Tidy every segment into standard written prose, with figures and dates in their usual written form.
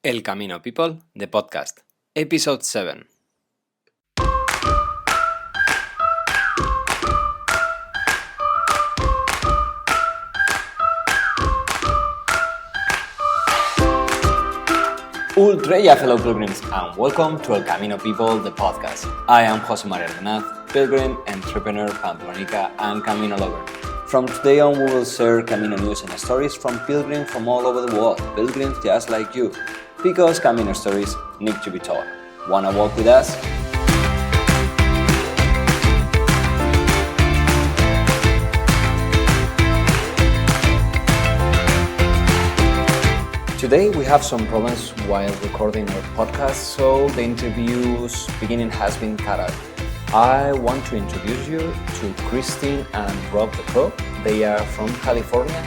El Camino People, the podcast, episode 7. Ultra fellow pilgrims, and welcome to El Camino People, the podcast. I am José María Hernández, pilgrim, entrepreneur, Pamplonica, and Camino lover. From today on, we will share Camino news and stories from pilgrims from all over the world, pilgrims just like you, because Camino stories need to be told. Wanna walk with us? Today we have some problems while recording our podcast, so the interview's beginning has been cut out. I want to introduce you to Kristin and Rob DeCaue. They are from California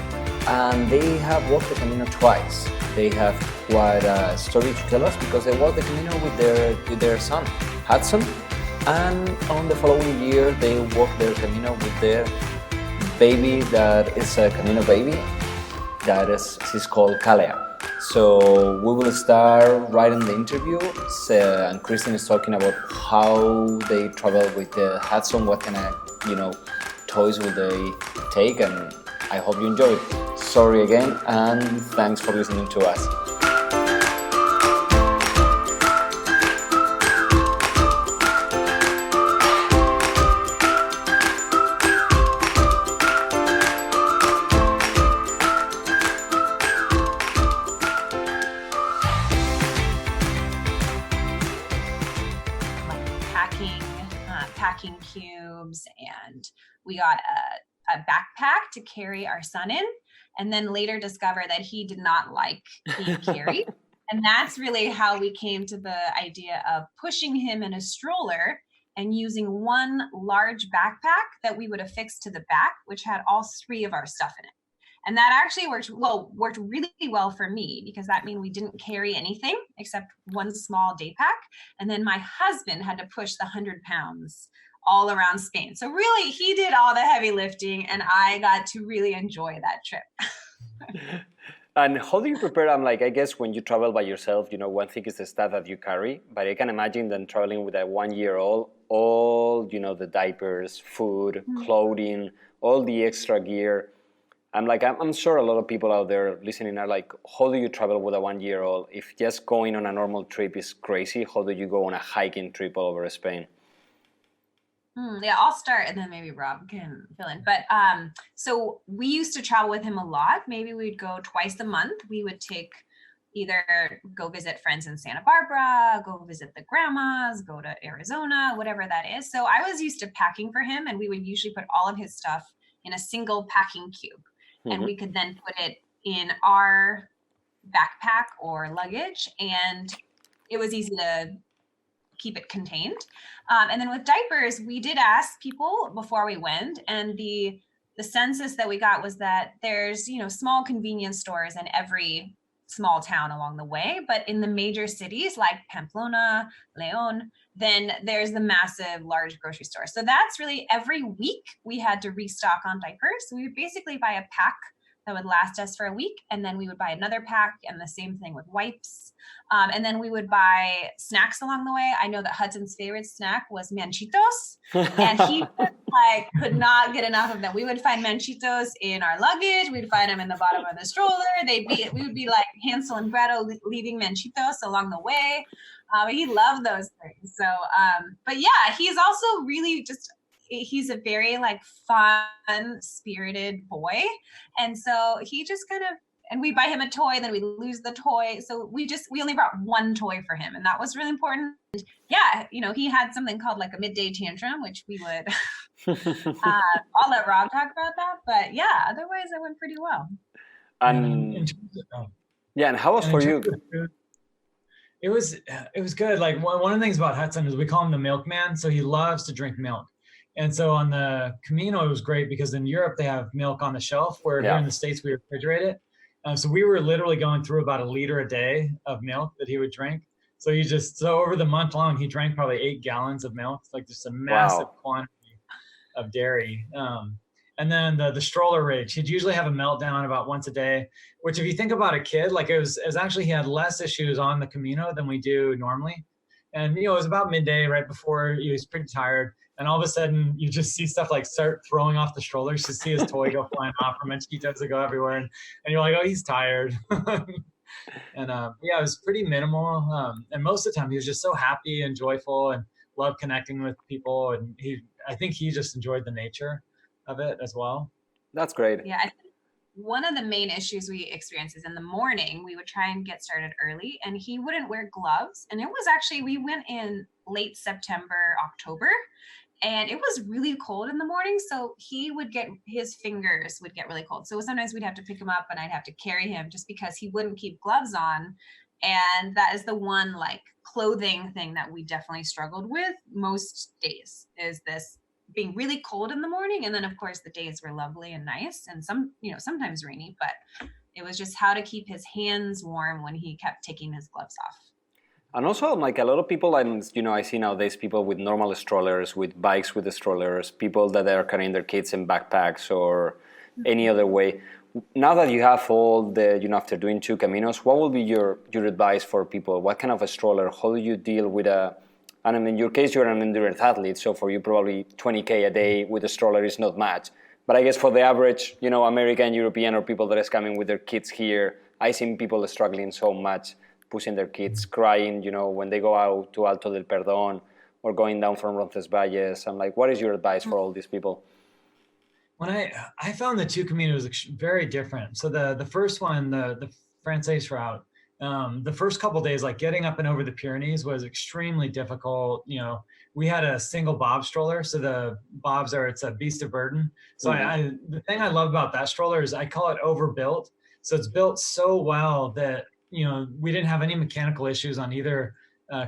and they have walked the Camino twice. They have quite a story to tell us because they walked the Camino with their son, Hudson, and on the following year they walked their Camino with their baby that is a Camino baby. She's called Kalea. So we will start right in the interview, and Kristin is talking about how they travel with the Hudson, what kind of toys will they take, and I hope you enjoy it. Sorry again, and thanks for listening to us. Packing cubes, and we got a backpack to carry our son in, and then later discover that he did not like being carried. And that's really how we came to the idea of pushing him in a stroller and using one large backpack that we would affix to the back, which had all three of our stuff in it. And that actually worked really well for me, because that means we didn't carry anything except one small day pack. And then my husband had to push the 100 pounds all around Spain. So really, he did all the heavy lifting, and I got to really enjoy that trip. And how do you prepare? I guess when you travel by yourself, one thing is the stuff that you carry, but I can imagine then traveling with a 1-year-old, all, the diapers, food, clothing, all the extra gear. I'm sure a lot of people out there listening are like, how do you travel with a 1-year-old? If just going on a normal trip is crazy, how do you go on a hiking trip all over Spain? Yeah, I'll start and then maybe Rob can fill in. But so we used to travel with him a lot. Maybe we'd go twice a month. We would either go visit friends in Santa Barbara, go visit the grandmas, go to Arizona, whatever that is. So I was used to packing for him, and we would usually put all of his stuff in a single packing cube. And we could then put it in our backpack or luggage, and it was easy to keep it contained. And then with diapers, we did ask people before we went, and the census that we got was that there's, small convenience stores in every small town along the way, but in the major cities like Pamplona, Leon, then there's the massive large grocery store. So that's really every week we had to restock on diapers. So we would basically buy a pack that would last us for a week, and then we would buy another pack, and the same thing with wipes. And then we would buy snacks along the way. I know that Hudson's favorite snack was manchitos, and he could not get enough of them. We would find manchitos in our luggage. We'd find them in the bottom of the stroller. We would be like Hansel and Gretel leaving manchitos along the way. He loved those things. So, but yeah, he's also really he's a very fun spirited boy. And so he just and we buy him a toy, then we lose the toy. So we only brought one toy for him, and that was really important. And yeah, he had something called a midday tantrum, which we would, I'll let Rob talk about that. But yeah, otherwise it went pretty well. And and how was for you? It was good. One of the things about Hudson is we call him the milkman. So he loves to drink milk. And so on the Camino, it was great because in Europe, they have milk on the shelf, where here in the States, we refrigerate it. So we were literally going through about 1 liter a day of milk that he would drink. So over the month long, he drank probably 8 gallons of milk. It's just a massive quantity of dairy. And then the stroller rage, he'd usually have a meltdown about once a day, which if you think about a kid, like it was actually, he had less issues on the Camino than we do normally. And, it was about midday right before he was pretty tired. And all of a sudden you just see stuff like start throwing off the strollers. You see his toy go flying off, or mosquitoes that go everywhere. And you're like, oh, he's tired. And it was pretty minimal. And most of the time he was just so happy and joyful and loved connecting with people. And I think he just enjoyed the nature of it as well. That's great. Yeah, I think one of the main issues we experience is in the morning, we would try and get started early and he wouldn't wear gloves. And it was actually, we went in late September, October, and it was really cold in the morning. So his fingers would get really cold. So sometimes we'd have to pick him up and I'd have to carry him just because he wouldn't keep gloves on. And that is the one like clothing thing that we definitely struggled with most days, is this being really cold in the morning. And then of course the days were lovely and nice and sometimes rainy, but it was just how to keep his hands warm when he kept taking his gloves off. And also, like a lot of people, I see nowadays people with normal strollers, with bikes with the strollers, people that are carrying their kids in backpacks or any other way. Now that you have all the, after doing 2 Caminos, what will be your advice for people? What kind of a stroller? How do you deal with and in your case, you're an endurance athlete, so for you probably 20K a day with a stroller is not much. But I guess for the average, American, European, or people that is coming with their kids here, I've seen people struggling so much, pushing their kids, crying, when they go out to Alto del Perdón or going down from Roncesvalles. I'm like, what is your advice for all these people? When I found the 2 Caminos very different. So the first one, the Frances route, the first couple of days, like getting up and over the Pyrenees was extremely difficult. We had a single bob stroller. So the bobs it's a beast of burden. So the thing I love about that stroller is I call it overbuilt. So it's built so well that, we didn't have any mechanical issues on either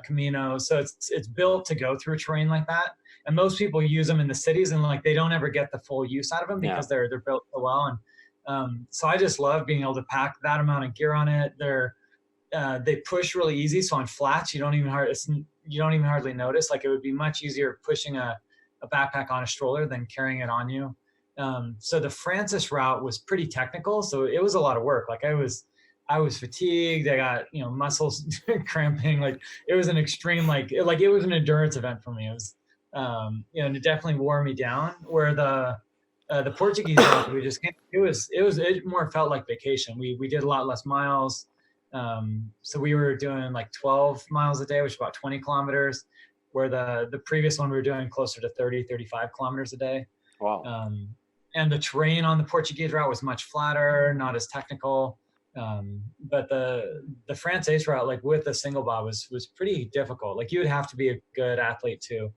Camino. So it's built to go through terrain like that. And most people use them in the cities and like, they don't ever get the full use out of them because they're built so well. And so I just love being able to pack that amount of gear on it. They push really easy. So on flats, you don't even hardly notice. Like it would be much easier pushing a backpack on a stroller than carrying it on you. So the Frances route was pretty technical. So it was a lot of work. Like I was fatigued. I got, muscles cramping. Like it was an extreme, it was an endurance event for me. It was, and it definitely wore me down. Where the Portuguese route, it more felt like vacation. We did a lot less miles. So we were doing like 12 miles a day, which is about 20 kilometers, where the previous one we were doing closer to 30, 35 kilometers a day. Wow. And the terrain on the Portuguese route was much flatter, not as technical. But the Frances route, like with a single bob, was pretty difficult. Like you would have to be a good athlete to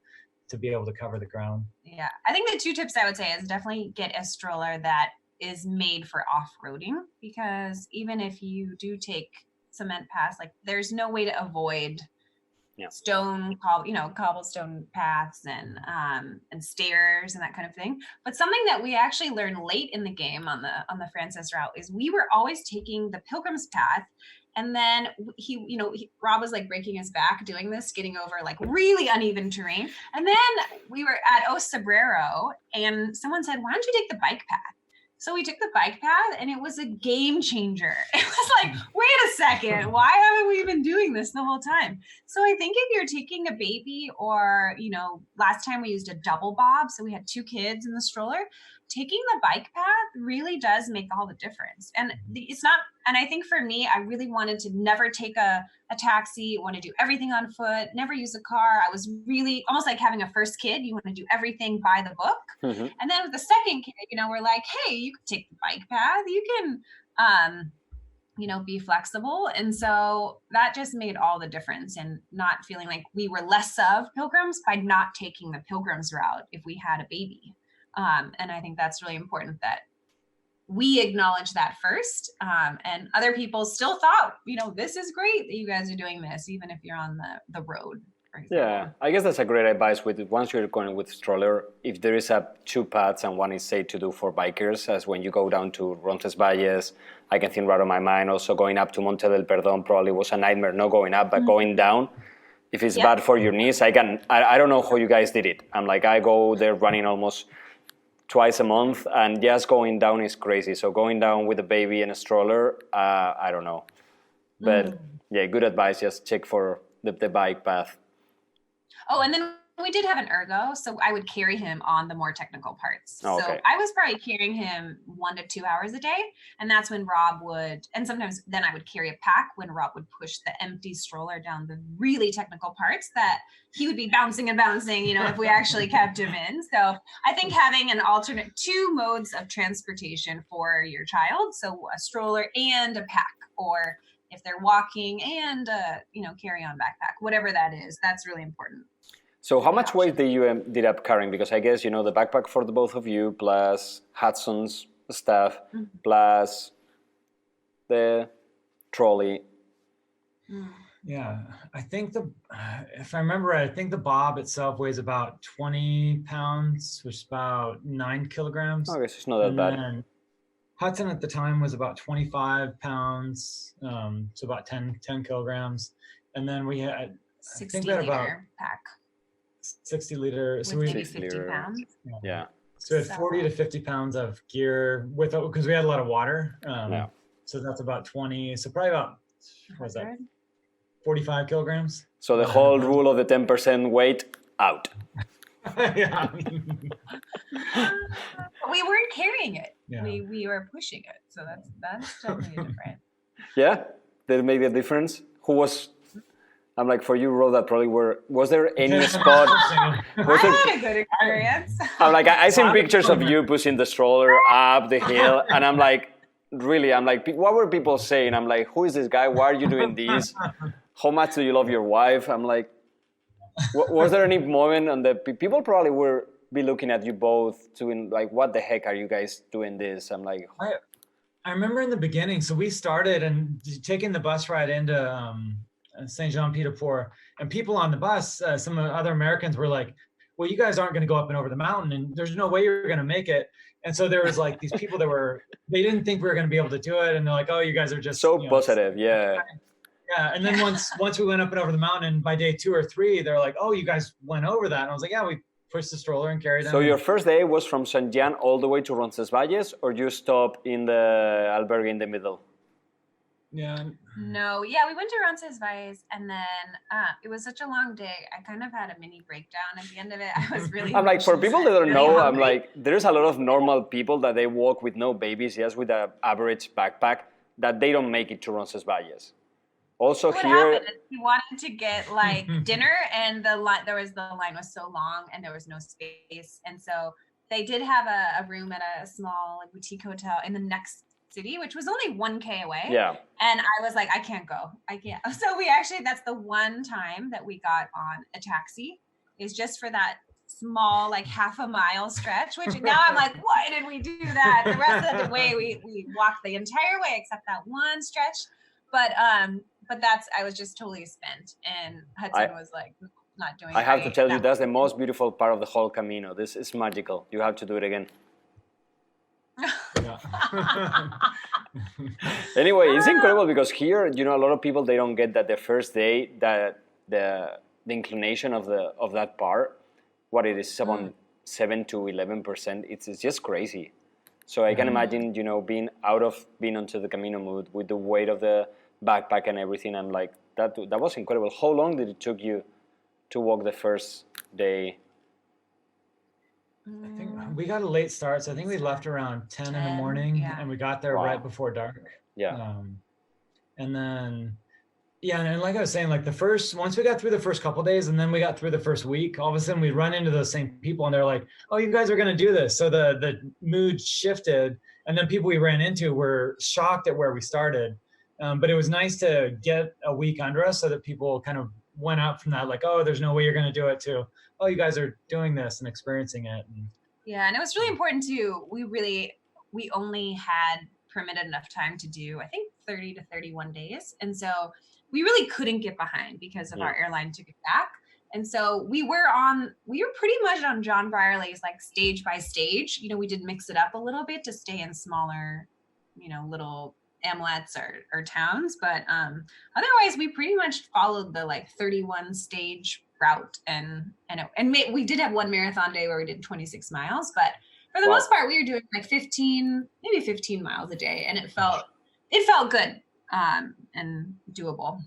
be able to cover the ground. Yeah. I think the 2 tips I would say is definitely get a stroller that is made for off-roading, because even if you do take cement paths, like there's no way to avoid cobblestone paths and stairs and that kind of thing. But something that we actually learned late in the game on the Frances route is we were always taking the pilgrims path. And then Rob was like breaking his back doing this, getting over like really uneven terrain. And then we were at O Sobrero and someone said, why don't you take the bike path? So we took the bike path and it was a game changer. It was like, wait a second, why haven't we been doing this the whole time? So I think if you're taking a baby or, last time we used a double bob, so we had 2 kids in the stroller, taking the bike path really does make all the difference. And I think for me, I really wanted to never take a taxi, want to do everything on foot, never use a car. I was really almost like having a first kid. You want to do everything by the book. Mm-hmm. And then with the second kid, we're like, hey, you can take the bike path. You can, be flexible. And so that just made all the difference in not feeling like we were less of pilgrims by not taking the pilgrims route if we had a baby. And I think that's really important that we acknowledge that first. And other people still thought, this is great that you guys are doing this, even if you're on the road. Yeah, I guess that's a great advice once you're going with stroller. If there is 2 paths and one is safe to do for bikers, as when you go down to Roncesvalles, I can think right on my mind. Also going up to Monte del Perdón probably was a nightmare, not going up, but going down. If it's bad for your knees, I don't know how you guys did it. I'm like, I go there running almost twice a month, and just going down is crazy. So going down with a baby and a stroller, I don't know. But yeah, good advice. Just check for the bike path. Oh, and then we did have an ergo, so I would carry him on the more technical parts. Oh, so okay. I was probably carrying him 1 to 2 hours a day, and that's when Rob would, and sometimes then I would carry a pack when Rob would push the empty stroller down the really technical parts that he would be bouncing and bouncing, you know, if we actually kept him in. So I think having an alternate 2 modes of transportation for your child, so a stroller and a pack, or if they're walking and you know, carry-on backpack, whatever that is, that's really important. So how much weight did you ended up carrying? Because I guess, you know, the backpack for the both of you, plus Hudson's stuff, plus the trolley. Yeah, I think if I remember right, I think the bob itself weighs about 20 pounds, which is about 9 kilograms. I guess it's not that bad. Then Hudson at the time was about 25 pounds, so about 10 kilograms. And then we had, 60-liter pack. 60 liter. So with we maybe 50 pounds. Yeah. So we had 40 to 50 pounds of gear because we had a lot of water. So that's about 20. So probably about, what was that? 45 kilograms. So the whole rule of the 10% weight out. Yeah. We weren't carrying it. Yeah. We were pushing it. So that's totally different. Yeah, there may be a difference. Who was? I'm like, for you, Rob, that probably was there any spot? I had a good experience. I'm like, I seen pictures of you pushing the stroller up the hill, and I'm like, really, what were people saying? I'm like, who is this guy? Why are you doing this? How much do you love your wife? I'm like, was there any moment on the people probably were be looking at you both doing like, what the heck are you guys doing this? I'm like, I remember in the beginning, so we started and taking the bus ride into Saint Jean Pied de Port, and people on the bus, some other Americans were like, well, you guys aren't going to go up and over the mountain, and there's no way you're going to make it. And so there was like these people they didn't think we were going to be able to do it, and they're like, oh, you guys are just so positive. Yeah. And then once we went up and over the mountain, by day 2 or 3, they're like, oh, you guys went over that. And I was like, yeah, we pushed the stroller and carried them. So your first day was from San Jan all the way to Roncesvalles, or you stopped in the albergue in the middle? Yeah. No, yeah, we went to Roncesvalles, and then it was such a long day. I kind of had a mini breakdown at the end of it. I was really. I'm like, for people that don't really know, hungry. I'm like, there's a lot of normal people that they walk with no babies, just with an average backpack, that they don't make it to Roncesvalles. Also what here, happened is we wanted to get like dinner, and the line was so long, and there was no space, and so they did have a room at a small like boutique hotel in the next city, which was only 1K away. Yeah. And I was like, I can't go. So that's the one time that we got on a taxi, is just for that small, like half a mile stretch, which now I'm like, why did we do that? The rest of the way we walked the entire way except that one stretch. But I was just totally spent, and Hudson was like not doing. I have to tell you, that's the most beautiful part of the whole Camino. This is magical. You have to do it again. Anyway, it's incredible because here, you know, a lot of people, they don't get that the first day that the inclination of that part, what it is, 7 to 11%. It's just crazy. So I can imagine, you know, being onto the Camino mood with the weight of the backpack and everything. I'm like, that was incredible. How long did it took you to walk the first day? I think we got a late start, so I think we left around 10 in the morning, and we got there right before dark. Yeah. And then, and like I was saying, like once we got through the first couple of days, and then we got through the first week, all of a sudden we run into those same people, and they're like, "Oh, you guys are going to do this." So the mood shifted, and then people we ran into were shocked at where we started. But it was nice to get a week under us, so that people kind of went up from that, like, "Oh, there's no way you're going to do it," to, "Oh, you guys are doing this and experiencing it." Yeah, and it was really important too. We only had permitted enough time to do, I think, 30 to 31 days. And so we really couldn't get behind because of our airline took it back. And so we were pretty much on John Brierley's like stage by stage. You know, we did mix it up a little bit to stay in smaller, you know, little hamlets or towns. But otherwise we pretty much followed the like 31 stage route. And we did have one marathon day where we did 26 miles, but For the Wow. most part, we were doing like 15 miles a day, and it felt good and doable.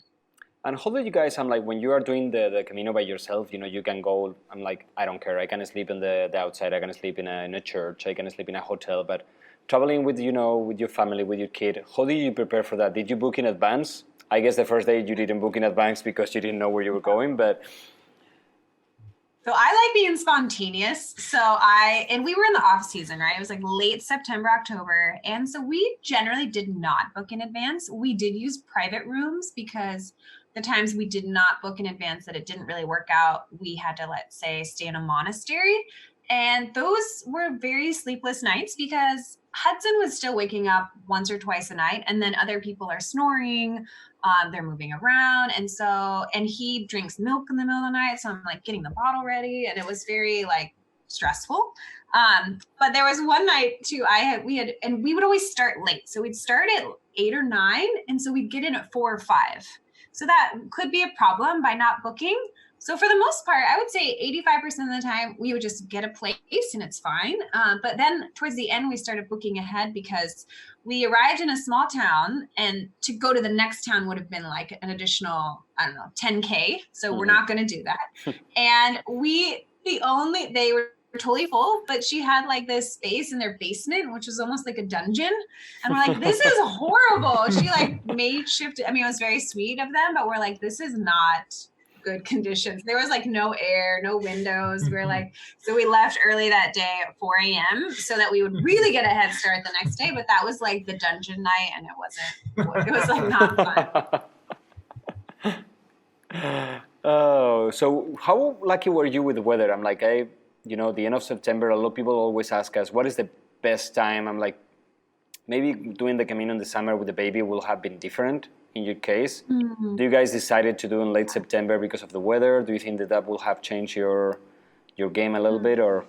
And how do you guys, I'm like, when you are doing the Camino by yourself, you can go, I'm like, I don't care. I can sleep in the outside. I can sleep in a church. I can sleep in a hotel. But traveling with, with your family, with your kid, how do you prepare for that? Did you book in advance? I guess the first day you didn't book in advance because you didn't know where you were going, but... So I like being spontaneous. And we were in the off season, right? It was like late September, October. And so we generally did not book in advance. We did use private rooms because the times we did not book in advance that it didn't really work out, we had to, let's say, stay in a monastery. And those were very sleepless nights because Hudson was still waking up once or twice a night. And then other people are snoring. They're moving around. And he drinks milk in the middle of the night. So I'm like getting the bottle ready. And it was very like stressful. But there was one night too, and we would always start late. So we'd start at 8 or 9. And so we'd get in at 4 or 5. So that could be a problem by not booking. So for the most part, I would say 85% of the time we would just get a place and it's fine. But then towards the end, we started booking ahead because we arrived in a small town and to go to the next town would have been like an additional, 10K. So we're not going to do that. And they were totally full, but she had like this space in their basement, which was almost like a dungeon. And we're like, this is horrible. She like made shift. I mean, it was very sweet of them, but we're like, this is not good conditions. There was like no air, no windows. We were like, so we left early that day at 4 a.m. so that we would really get a head start the next day. But that was like the dungeon night and it was like not fun. Oh, so how lucky were you with the weather? I'm like, the end of September, a lot of people always ask us, what is the best time? I'm like, maybe doing the Camino in the summer with the baby will have been different in your case. Mm-hmm. Do you guys decided to do in late September because of the weather? Do you think that will have changed your game a little bit, or?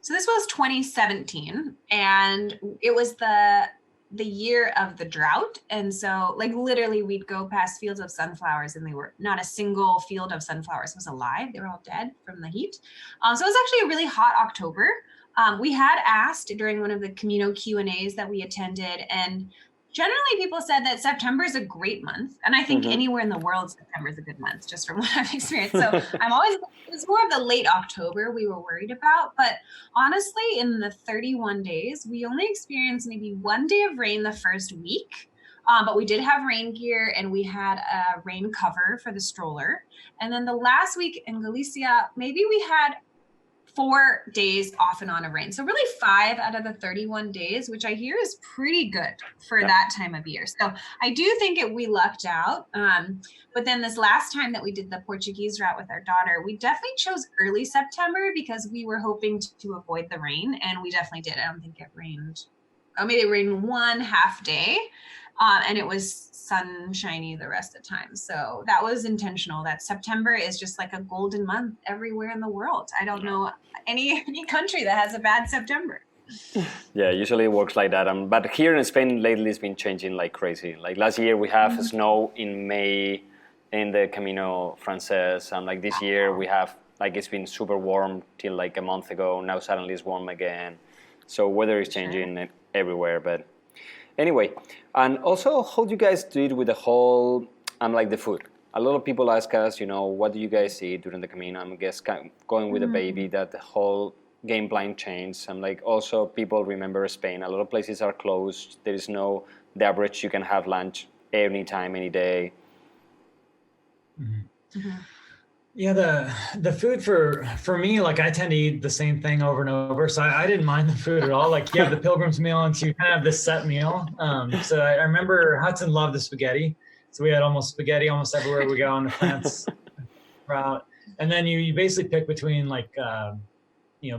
So this was 2017, and it was the year of the drought. And so like literally we'd go past fields of sunflowers and they were not a single field of sunflowers was alive. They were all dead from the heat. So it was actually a really hot October. We had asked during one of the Camino Q&As that we attended, and generally people said that September is a great month. And I think anywhere in the world, September is a good month, just from what I've experienced. So it was more of the late October we were worried about. But honestly, in the 31 days, we only experienced maybe one day of rain the first week. But we did have rain gear and we had a rain cover for the stroller. And then the last week in Galicia, maybe we had 4 days off and on of rain. So really 5 out of the 31 days, which I hear is pretty good for that time of year. So I do think we lucked out. But then this last time that we did the Portuguese route with our daughter, we definitely chose early September because we were hoping to avoid the rain, and we definitely did. I don't think it rained. Oh, maybe it rained one half day. And it was sunshiny the rest of the time. So that was intentional. That September is just like a golden month everywhere in the world. I don't know any country that has a bad September. Yeah, usually it works like that. But here in Spain lately it's been changing like crazy. Like last year we have snow in May in the Camino Frances. And like this year we have, like it's been super warm till like a month ago. Now suddenly it's warm again. So weather is changing everywhere. But anyway, and also how do you guys do it with the whole, like the food? A lot of people ask us, what do you guys eat during the Camino? I guess going with a baby, that the whole game plan changed. And like also people remember Spain. A lot of places are closed. There is no, the average you can have lunch anytime, any day. Mm-hmm. Mm-hmm. Yeah, the food for me, like I tend to eat the same thing over and over, so I didn't mind the food at all. Like you have the pilgrims meal, and so you kind of have this set meal. So I remember Hudson loved the spaghetti, so we had spaghetti almost everywhere we go on the France route. And then you basically pick between like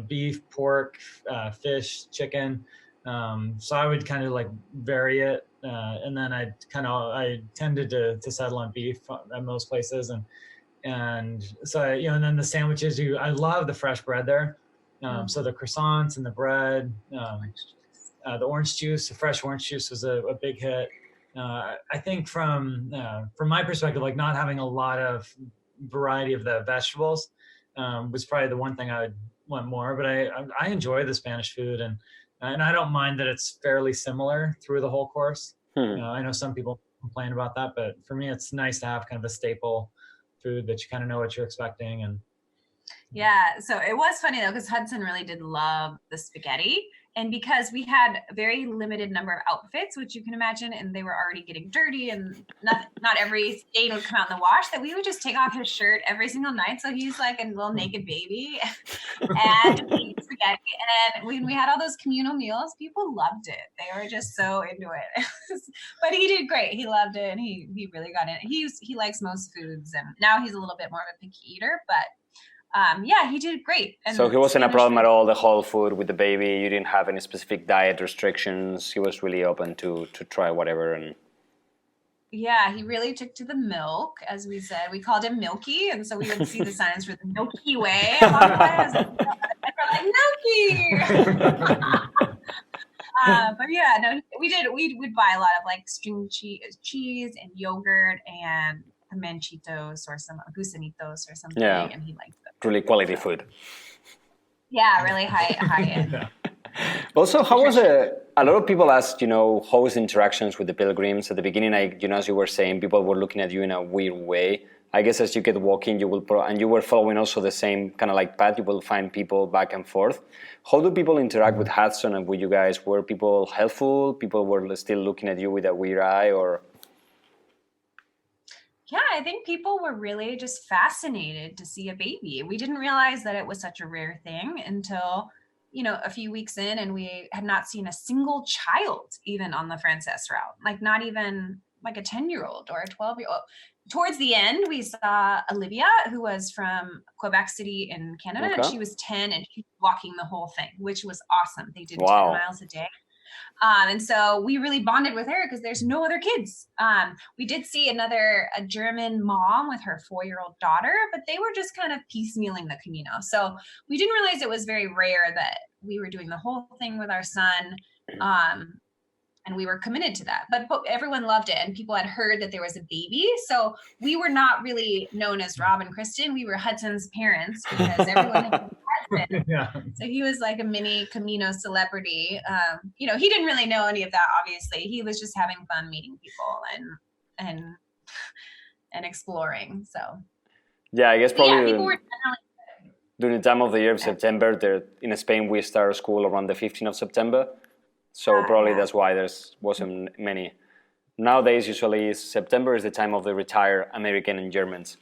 beef, pork, fish, chicken. So I would kind of like vary it, and then I tended to settle on beef at most places, and so and then the sandwiches. I love the fresh bread there. So the croissants and the bread, the orange juice, the fresh orange juice was a big hit. I think from my perspective, like not having a lot of variety of the vegetables was probably the one thing I would want more, but I enjoy the Spanish food, and I don't mind that it's fairly similar through the whole course. I know some people complain about that, but for me, it's nice to have kind of a staple food that you kind of know what you're expecting. And yeah, so it was funny though, because Hudson really did love the spaghetti. And because we had a very limited number of outfits, which you can imagine, and they were already getting dirty, and not every stain would come out in the wash, that we would just take off his shirt every single night. So he's like a little naked baby and eat spaghetti. And then when we had all those communal meals, people loved it. They were just so into it. But he did great. He loved it, and he really got in. He likes most foods, and now he's a little bit more of a picky eater, but yeah, he did great. And so he wasn't a problem at all, the whole food with the baby. You didn't have any specific diet restrictions. He was really open to try whatever. And yeah, he really took to the milk, as we said. We called him Milky, and so we would see the signs for the Milky Way. And we're like, Milky! But yeah, no, we would buy a lot of like string cheese and yogurt and manchitos or some gusanitos or something, and he liked them. Really quality food. Yeah, really high end. Also, how was it? A lot of people asked, how was interactions with the pilgrims at the beginning? As you were saying, people were looking at you in a weird way. I guess as you get walking, and you were following also the same kind of like path. You will find people back and forth. How do people interact with Hudson and with you guys? Were people helpful? People were still looking at you with a weird eye, or? Yeah, I think people were really just fascinated to see a baby. We didn't realize that it was such a rare thing until, a few weeks in, and we had not seen a single child even on the Frances route, like not even like a 10-year-old or a 12-year-old. Towards the end, we saw Olivia, who was from Quebec City in Canada, and she was 10 and she was walking the whole thing, which was awesome. They did 10 miles a day. And so we really bonded with her because there's no other kids. We did see a German mom with her 4-year-old daughter, but they were just kind of piecemealing the Camino. So we didn't realize it was very rare that we were doing the whole thing with our son. And we were committed to that, but everyone loved it, and people had heard that there was a baby. So we were not really known as Rob and Kristin. We were Hudson's parents because everyone had Hudson. Yeah. So he was like a mini Camino celebrity. He didn't really know any of that. Obviously, he was just having fun meeting people and exploring. So yeah, I guess probably people were during the time of the year of September. There in Spain, we start school around the 15th of September. So probably that's why there wasn't many. Nowadays, usually September is the time of the retired American and Germans.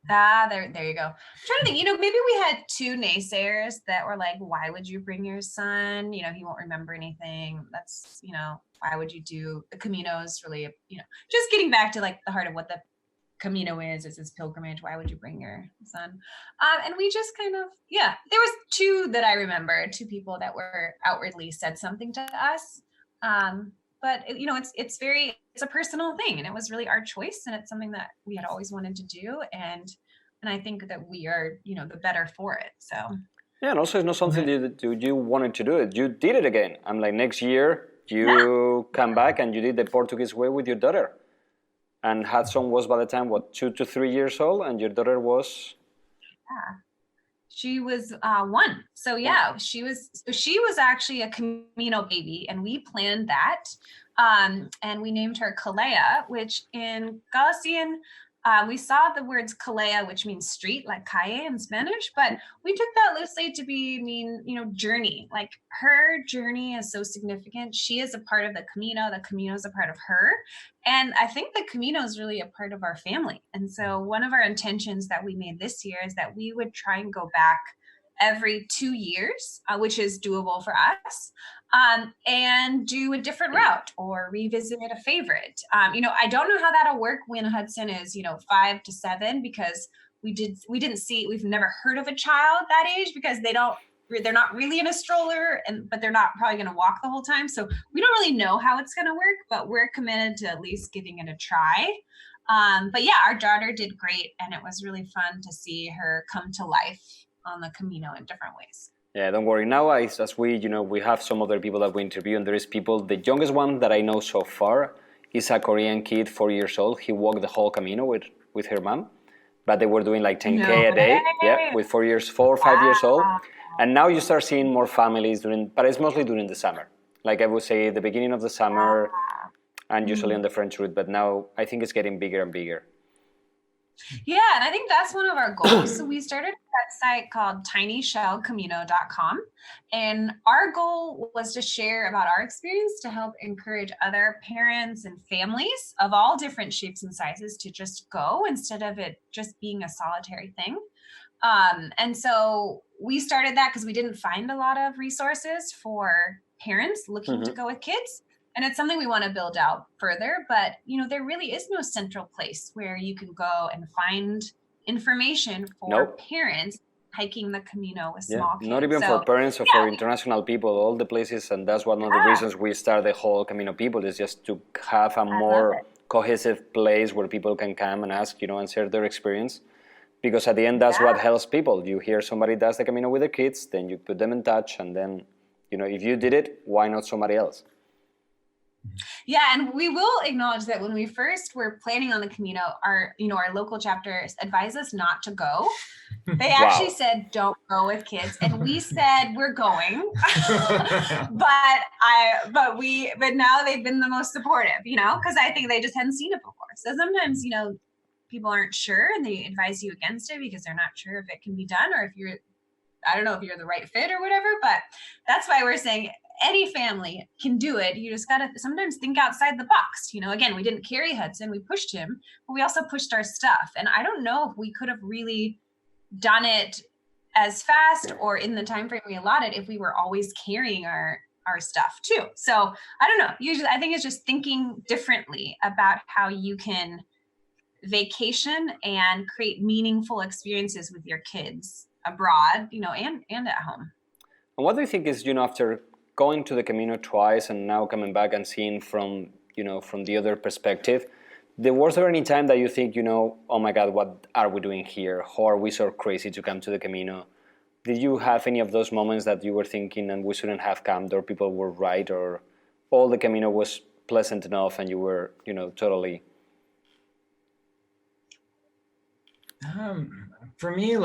There you go. I'm trying to think, maybe we had 2 naysayers that were like, why would you bring your son? He won't remember anything. That's, why would you do the Camino's really, just getting back to like the heart of what the Camino is his pilgrimage. Why would you bring your son? And we just kind of, there was 2 that I remember, 2 people that were outwardly said something to us. But it's a personal thing, and it was really our choice, and it's something that we had always wanted to do. And I think that we are, the better for it. So. Yeah, and also it's not something that you wanted to do it. You did it again. I'm like, next year you come back and you did the Portuguese way with your daughter. And Hudson was by the time, 2 to 3 years old, and your daughter was? Yeah, she was 1. So yeah, she was actually a Camino baby, and we planned that. And we named her Kalea, which in Galician, we saw the words Kalea, which means street, like calle in Spanish, but we took that loosely to mean journey. Like her journey is so significant. She is a part of the Camino is a part of her. And I think the Camino is really a part of our family. And so one of our intentions that we made this year is that we would try and go back every 2 years, which is doable for us, and do a different route or revisit a favorite. I don't know how that'll work when Hudson is, 5 to 7, because we've never heard of a child that age, because they're not really in a stroller, but they're not probably going to walk the whole time. So we don't really know how it's going to work, but we're committed to at least giving it a try. But yeah, our daughter did great, and it was really fun to see her come to life on the Camino in different ways. Yeah, don't worry. Now, as we have some other people that we interview, and there is people. The youngest one that I know so far is a Korean kid, 4 years old. He walked the whole Camino with her mom. but they were doing like 10K No a day, way. yeah, with 4 or 5 years old. And now you start seeing more families but it's mostly during the summer. Like I would say the beginning of the summer and usually on the French route, but now I think it's getting bigger and bigger. Yeah, and I think that's one of our goals. So we started a website called tinyshellcamino.com. And our goal was to share about our experience to help encourage other parents and families of all different shapes and sizes to just go instead of it just being a solitary thing. And so we started that because we didn't find a lot of resources for parents looking to go with kids. And it's something we want to build out further, but there really is no central place where you can go and find information for parents hiking the Camino with small kids. Not even for parents or for international people, all the places. And that's one of the reasons we started the whole Camino People, is just to have a more cohesive place where people can come and ask, and share their experience. Because at the end, that's what helps people. You hear somebody does the Camino with their kids, then you put them in touch, and then, if you did it, why not somebody else? Yeah, and we will acknowledge that when we first were planning on the Camino, our local chapter advised us not to go. They actually said, don't go with kids. And we said, we're going. but now they've been the most supportive, because I think they just hadn't seen it before. So sometimes, people aren't sure and they advise you against it because they're not sure if it can be done or I don't know if you're the right fit or whatever, but that's why we're saying any family can do it. You just got to sometimes think outside the box. Again, we didn't carry Hudson, we pushed him, but we also pushed our stuff. And I don't know if we could have really done it as fast or in the time frame we allotted if we were always carrying our stuff too. So I don't know. Usually I think it's just thinking differently about how you can vacation and create meaningful experiences with your kids abroad, and at home. And what do you think is, after going to the Camino twice and now coming back and seeing from the other perspective, was there any time that you think, oh my God, what are we doing here? How are we so crazy to come to the Camino? Did you have any of those moments that you were thinking and we shouldn't have come, or people were right, or all the Camino was pleasant enough and you were, totally... For me,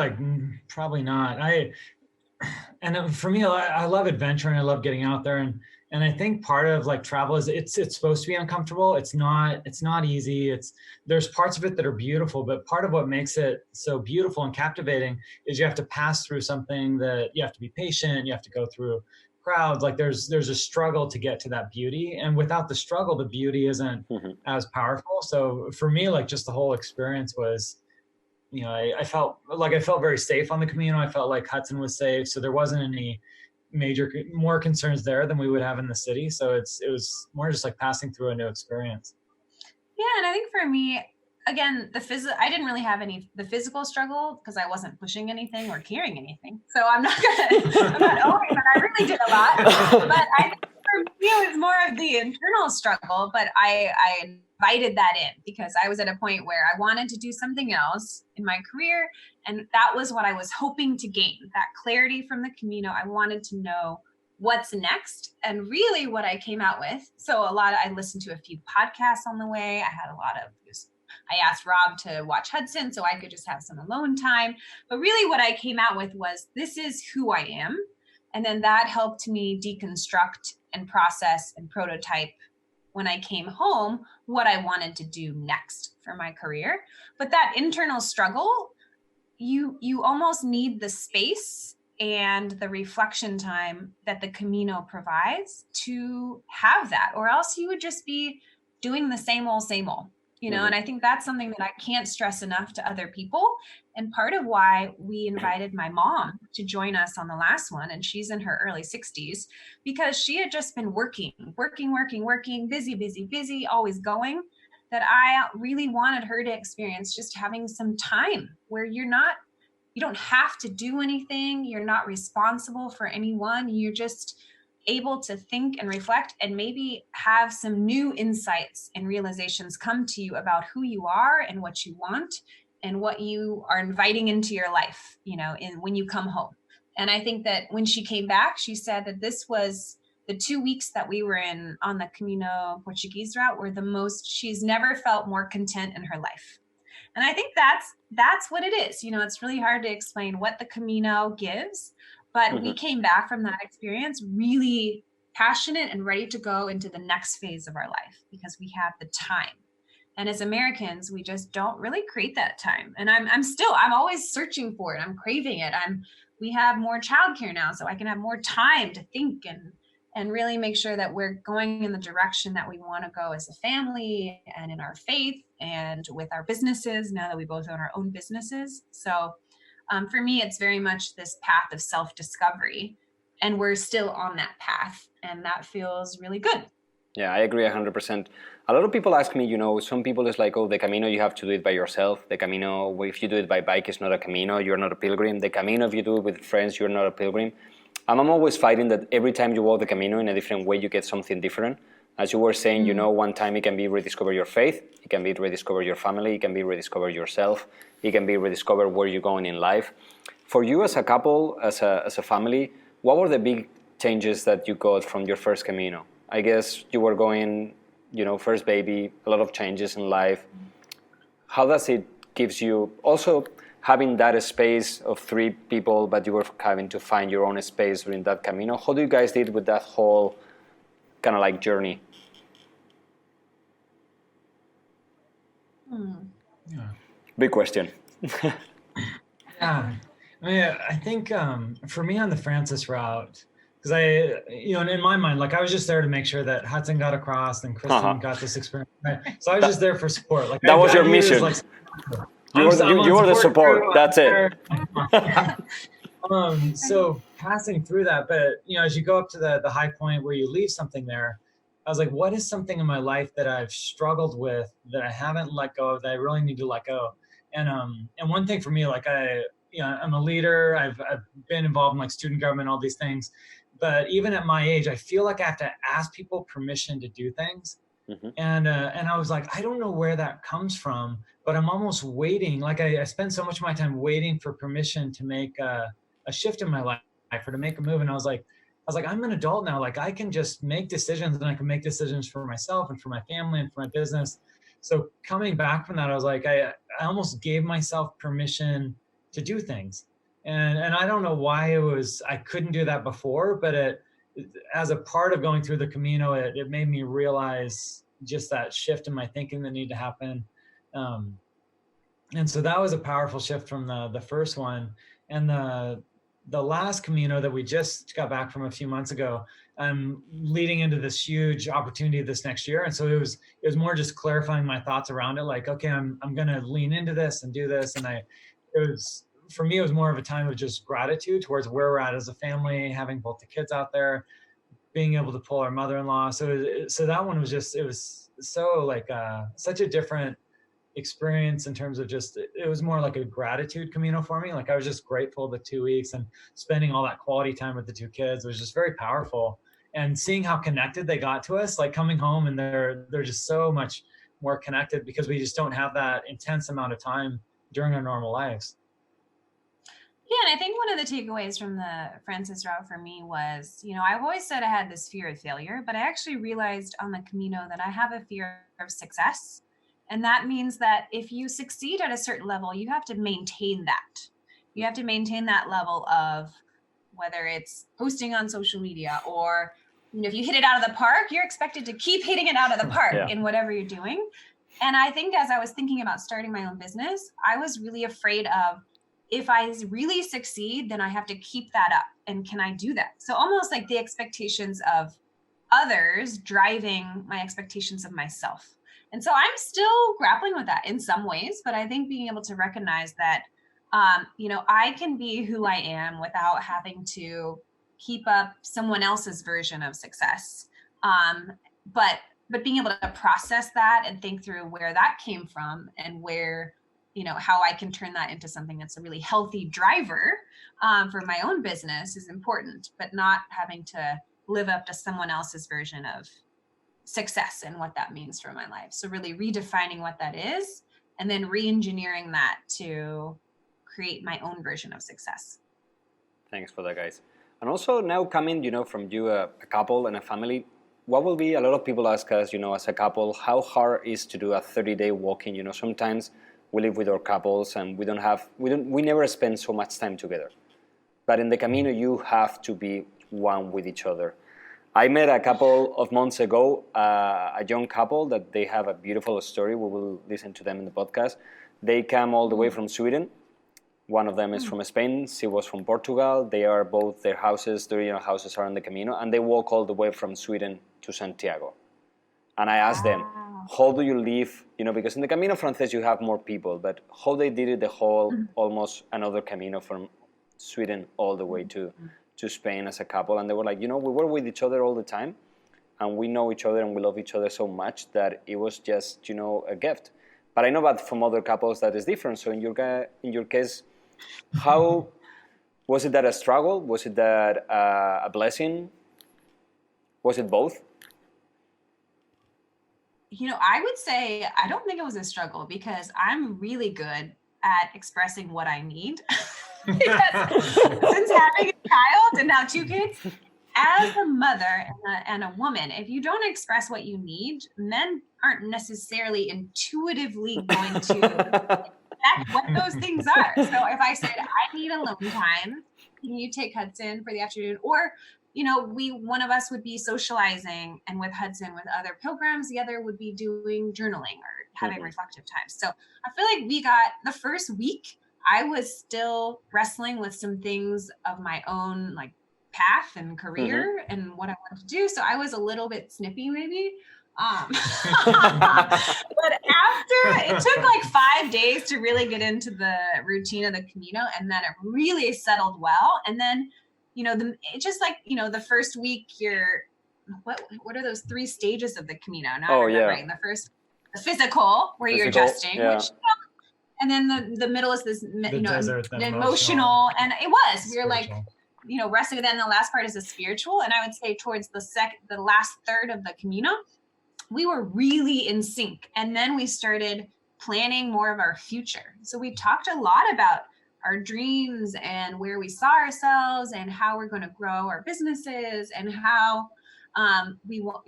probably not. For me, I love adventure and I love getting out there, and I think part of travel is it's supposed to be uncomfortable. It's not easy. There's parts of it that are beautiful, but part of what makes it so beautiful and captivating is you have to pass through something that you have to be patient. You have to go through crowds. There's a struggle to get to that beauty, and without the struggle, the beauty isn't as powerful. So for me, just the whole experience was, I felt very safe on the Camino. I felt like Hudson was safe. So there wasn't any more concerns there than we would have in the city. So it was more just passing through a new experience. Yeah. And I think for me, again, I didn't really have the physical struggle because I wasn't pushing anything or carrying anything. So I'm not owning that I really did a lot. But I think for me, it was more of the internal struggle, but I invited that in because I was at a point where I wanted to do something else in my career. And that was what I was hoping to gain, that clarity from the Camino. I wanted to know what's next and really what I came out with. So I listened to a few podcasts on the way. I asked Rob to watch Hudson so I could just have some alone time. But really what I came out with was, this is who I am. And then that helped me deconstruct and process and prototype when I came home what I wanted to do next for my career. But that internal struggle, you almost need the space and the reflection time that the Camino provides to have that, or else you would just be doing the same old, and I think that's something that I can't stress enough to other people. And part of why we invited my mom to join us on the last one, and she's in her early 60s, because she had just been working, busy, always going, that I really wanted her to experience just having some time where you don't have to do anything. You're not responsible for anyone. You're just able to think and reflect and maybe have some new insights and realizations come to you about who you are and what you want and what you are inviting into your life, when you come home. And I think that when she came back, she said that this was the 2 weeks that we were on the Camino Portuguese route were the most, she's never felt more content in her life. And I think that's what it is. It's really hard to explain what the Camino gives, but we came back from that experience really passionate and ready to go into the next phase of our life because we have the time. And as Americans, we just don't really create that time. And I'm always searching for it. I'm craving it. We have more childcare now, so I can have more time to think and really make sure that we're going in the direction that we want to go as a family and in our faith and with our businesses now that we both own our own businesses. So for me, it's very much this path of self-discovery, and we're still on that path, and that feels really good. Yeah, I agree 100%. A lot of people ask me, some people is like, oh, the Camino, you have to do it by yourself. The Camino, if you do it by bike, it's not a Camino, you're not a pilgrim. The Camino, if you do it with friends, you're not a pilgrim. And I'm always fighting that every time you walk the Camino in a different way, you get something different. As you were saying, one time it can be rediscover your faith, it can be rediscover your family, it can be rediscover yourself, it can be rediscover where you're going in life. For you as a couple, as a family, what were the big changes that you got from your first Camino? I guess you were going, first baby, a lot of changes in life. How does it gives you, also having that space of 3 people, but you were having to find your own space during that Camino? How do you guys deal with that whole kind of like journey? Yeah. Big question. Yeah. I think for me on the Frances route, because in my mind, like I was just there to make sure that Hudson got across and Kristin got this experience. Right? So I was just there for support. Like that was your mission. You were the support. That's it. So passing through that, but as you go up to the high point where you leave something there, I was like, what is something in my life that I've struggled with that I haven't let go of that I really need to let go? And one thing for me, like I'm a leader. I've been involved in like student government, all these things. But even at my age, I feel like I have to ask people permission to do things. And I was like, I don't know where that comes from, but I'm almost waiting. Like I spend so much of my time waiting for permission to make a shift in my life or to make a move. And I was like, I'm an adult now. Like I can just make decisions, and I can make decisions for myself and for my family and for my business. So coming back from that, I was like, I almost gave myself permission to do things. And I don't know why I couldn't do that before, but as a part of going through the Camino, it made me realize just that shift in my thinking that needed to happen. And so that was a powerful shift from the first one. And the last Camino that we just got back from a few months ago, I'm leading into this huge opportunity this next year. And so it was more just clarifying my thoughts around it. Like, okay, I'm going to lean into this and do this. And for me, it was more of a time of just gratitude towards where we're at as a family, having both the kids out there, being able to pull our mother-in-law. So that one was just, it was so like such a different experience in terms of just, it was more like a gratitude Camino for me. Like I was just grateful the 2 weeks and spending all that quality time with the 2 kids. It was just very powerful. And seeing how connected they got to us, like coming home and they're just so much more connected because we just don't have that intense amount of time during our normal lives. Yeah, and I think one of the takeaways from the Frances route for me was, I've always said I had this fear of failure, but I actually realized on the Camino that I have a fear of success. And that means that if you succeed at a certain level, you have to maintain that. You have to maintain that level of whether it's posting on social media or, if you hit it out of the park, you're expected to keep hitting it out of the park in whatever you're doing. And I think as I was thinking about starting my own business, I was really afraid of, if I really succeed, then I have to keep that up. And can I do that? So almost like the expectations of others driving my expectations of myself. And so I'm still grappling with that in some ways, but I think being able to recognize that, I can be who I am without having to keep up someone else's version of success. But being able to process that and think through where that came from and where, how I can turn that into something that's a really healthy driver for my own business is important, but not having to live up to someone else's version of success and what that means for my life. So really redefining what that is and then re-engineering that to create my own version of success. Thanks for that, guys. And also now coming, from you, a couple and a family, what will be, a lot of people ask us, as a couple, how hard is to do a 30-day walking? Sometimes we live with our couples, and we never spend so much time together. But in the Camino, you have to be one with each other. I met a couple of months ago, a young couple that they have a beautiful story. We will listen to them in the podcast. They come all the way from Sweden. One of them is from Spain. She was from Portugal. They are both, their original houses are on the Camino, and they walk all the way from Sweden to Santiago. And I asked them, how do you live? Because in the Camino Frances you have more people, but how they did it the whole, almost another Camino from Sweden all the way to Spain as a couple. And they were like, we work with each other all the time, and we know each other and we love each other so much that it was just, a gift. But I know that from other couples that is different. So in your case, how was it that a struggle? Was it that a blessing? Was it both? I would say I don't think it was a struggle, because I'm really good at expressing what I need. Because since having a child and now 2 kids, as a mother and a woman, if you don't express what you need, men aren't necessarily intuitively going to expect what those things are. So if I said, I need alone time, can you take Hudson for the afternoon? Or, one of us would be socializing, and with Hudson, with other pilgrims, the other would be doing journaling or having reflective time. So I feel like we got the first week, I was still wrestling with some things of my own, like, path and career and what I wanted to do. So I was a little bit snippy maybe. But after, it took like 5 days to really get into the routine of the Camino, and then it really settled well. And then, it's just like, the first week what are those 3 stages of the Camino? Now I remember, right? The physical, where you're adjusting, which, and then the middle is this, the emotional, and it was, we were like, wrestling. Then the last part is the spiritual. And I would say towards the last third of the Camino, we were really in sync. And then we started planning more of our future. So we talked a lot about our dreams and where we saw ourselves and how we're going to grow our businesses and how we want,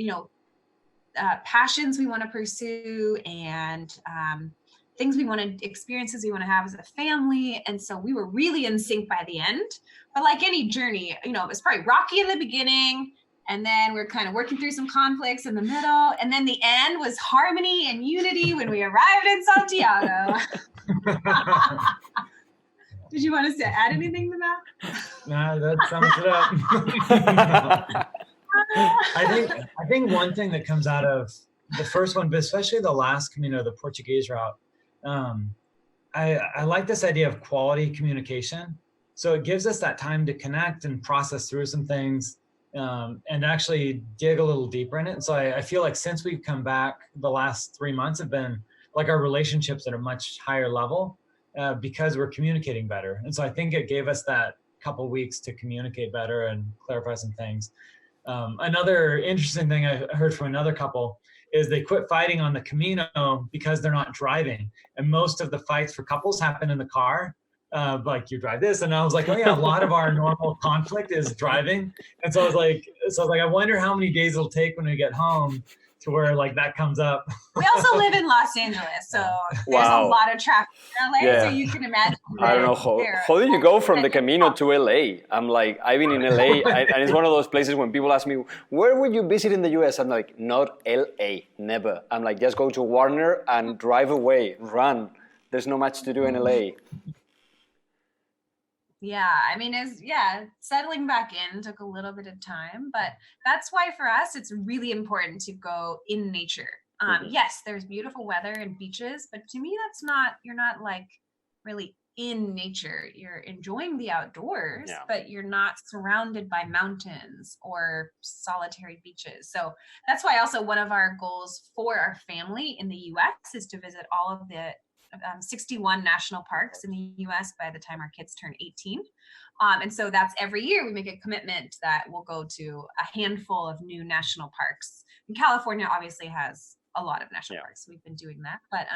passions we want to pursue, and experiences we want to have as a family. And so we were really in sync by the end. But like any journey, it was probably rocky in the beginning, and then we're kind of working through some conflicts in the middle. And then the end was harmony and unity when we arrived in Santiago. Did you want us to add anything to that? No, that sums it up. I think one thing that comes out of the first one, but especially the last Camino, the Portuguese route, I like this idea of quality communication. So it gives us that time to connect and process through some things, and actually dig a little deeper in it. And so I feel like since we've come back, the last 3 months have been like our relationships at a much higher level, because we're communicating better. And so I think it gave us that couple weeks to communicate better and clarify some things. Another interesting thing I heard from another couple is they quit fighting on the Camino because they're not driving. And most of the fights for couples happen in the car. Like, you drive this. And I was like, oh yeah, a lot of our normal conflict is driving. And so I was like, I wonder how many days it'll take when we get home to where like that comes up. We also live in Los Angeles, so there's a lot of traffic in LA, so you can imagine. I don't know how did you go from the Camino to LA? I'm like, I've been in LA, and it's one of those places when people ask me, where would you visit in the US? I'm like, not LA, never. I'm like, just go to Warner and drive away, run. There's not much to do in LA. Yeah, I mean, settling back in took a little bit of time, but that's why for us, it's really important to go in nature. Yes, there's beautiful weather and beaches, but to me, you're not like really in nature. You're enjoying the outdoors, but you're not surrounded by mountains or solitary beaches. So that's why also one of our goals for our family in the US is to visit all of the 61 national parks in the US by the time our kids turn 18. And so that's every year we make a commitment that we'll go to a handful of new national parks. And California obviously has a lot of national parks. So we've been doing that. But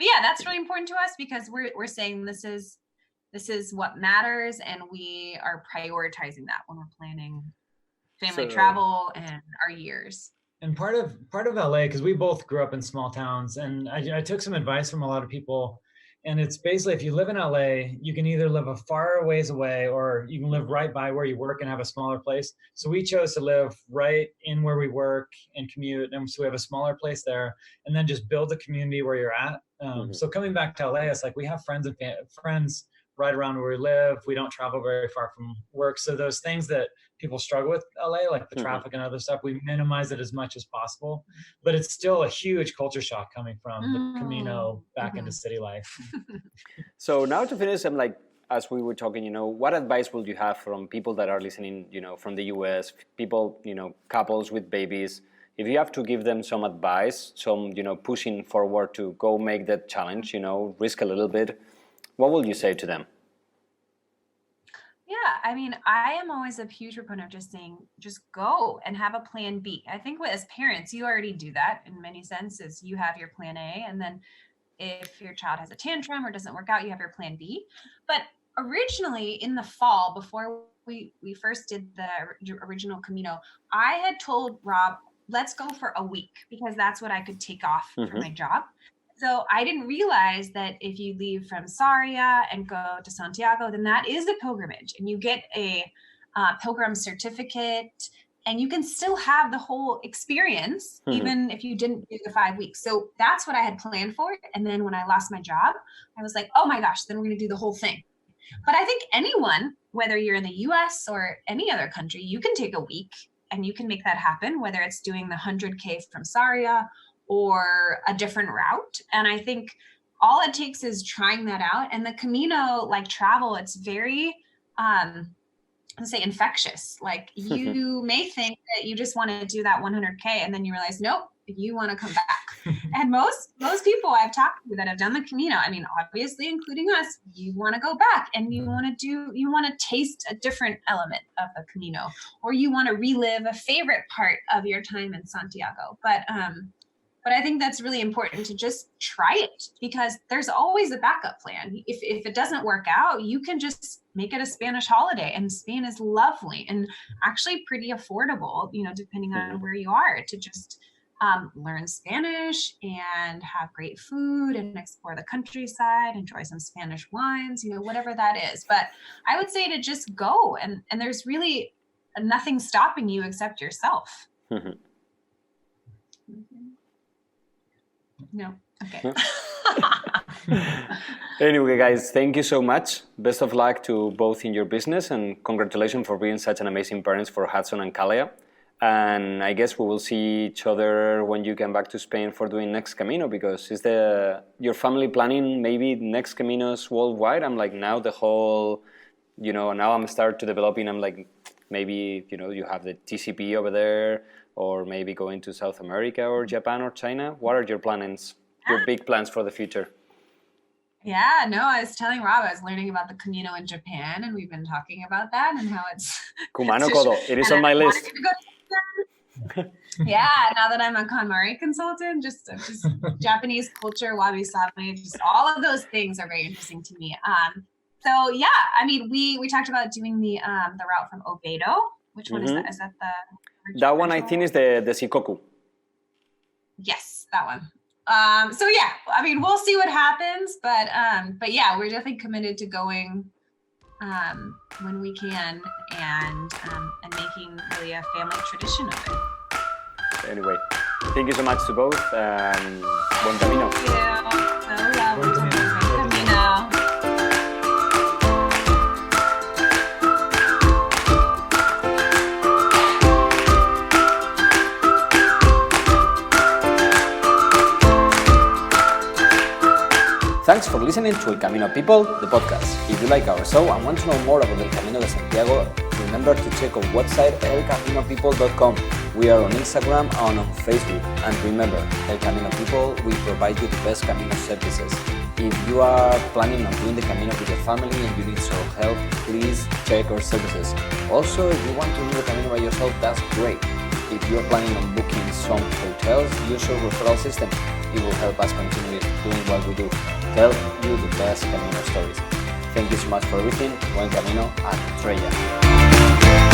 yeah, that's really important to us because we're saying this is what matters, and we are prioritizing that when we're planning family travel and our years. And part of LA, because we both grew up in small towns, and I took some advice from a lot of people, And it's basically, if you live in LA, you can either live a far ways away or you can live right by where you work and have a smaller place. So we chose to live right in where we work and commute. And so we have a smaller place there and then just build a community where you're at. So coming back to LA, it's like we have friends and friends right around where we live. We don't travel very far from work. So those things that people struggle with LA, like the traffic and other stuff, we minimize it as much as possible. But it's still a huge culture shock coming from the Camino back into city life. So now to finish, I'm like, as we were talking, what advice would you have from people that are listening, from the US, people, couples with babies? If you have to give them some advice, some, pushing forward to go make that challenge, risk a little bit, what will you say to them? Yeah, I mean, I am always a huge proponent of just saying, just go and have a plan B. I think as parents, you already do that in many senses. You have your plan A, and then if your child has a tantrum or doesn't work out, you have your plan B. But originally in the fall, before we first did the original Camino, I had told Rob, let's go for a week because that's what I could take off from my job. So I didn't realize that if you leave from Sarria and go to Santiago, then that is a pilgrimage and you get a pilgrim certificate and you can still have the whole experience, even if you didn't do the 5 weeks. So that's what I had planned for. And then when I lost my job, I was like, oh my gosh, then we're going to do the whole thing. But I think anyone, whether you're in the US or any other country, you can take a week and you can make that happen, whether it's doing the 100K from Sarria or a different route. And I think all it takes is trying that out. And the Camino, like travel, it's very, let's say infectious. Like you may think that you just want to do that 100K and then you realize, nope, you want to come back. And most people I've talked to that have done the Camino, I mean, obviously including us, you want to go back and you want to taste a different element of the Camino, or you want to relive a favorite part of your time in Santiago. But I think that's really important to just try it because there's always a backup plan. If it doesn't work out, you can just make it a Spanish holiday. And Spain is lovely and actually pretty affordable, depending on where you are, to just learn Spanish and have great food and explore the countryside, enjoy some Spanish wines, whatever that is. But I would say to just go and there's really nothing stopping you except yourself. No. Okay. Anyway, guys, thank you so much. Best of luck to both in your business and congratulations for being such an amazing parents for Hudson and Kalea. And I guess we will see each other when you come back to Spain for doing next Camino, because is your family planning maybe next Caminos worldwide? I'm like now the whole, now I'm start to developing. I'm like maybe, you have the TCP over there, or maybe going to South America or Japan or China. What are your plans, your big plans for the future? Yeah, no, I was telling Rob, I was learning about the Camino in Japan, and we've been talking about that and how it's... Kumano Kodo, it is on my list. Yeah, now that I'm a KonMari consultant, just Japanese culture, wabi-sabi, just all of those things are very interesting to me. So yeah, I mean, we talked about doing the route from Oviedo. Which one is that? Is that the... That one, I think, is the Shikoku. Yes, that one. So yeah, I mean, we'll see what happens, but yeah, we're definitely committed to going when we can and making really a family tradition of it. Anyway, thank you so much to both. Buen camino. Thank you. So lovely. Buen camino. Thanks for listening to El Camino People, the podcast. If you like our show and want to know more about El Camino de Santiago, remember to check our website elcaminopeople.com. We are on Instagram and on Facebook. And remember, El Camino People, we provide you the best Camino services. If you are planning on doing the Camino with your family and you need some help, please check our services. Also, if you want to do the Camino by yourself, that's great. If you are planning on booking some hotels, use our referral system. It will help us continue doing what we do. Tell you the best Camino stories. Thank you so much for everything. Buen Camino and Estrella.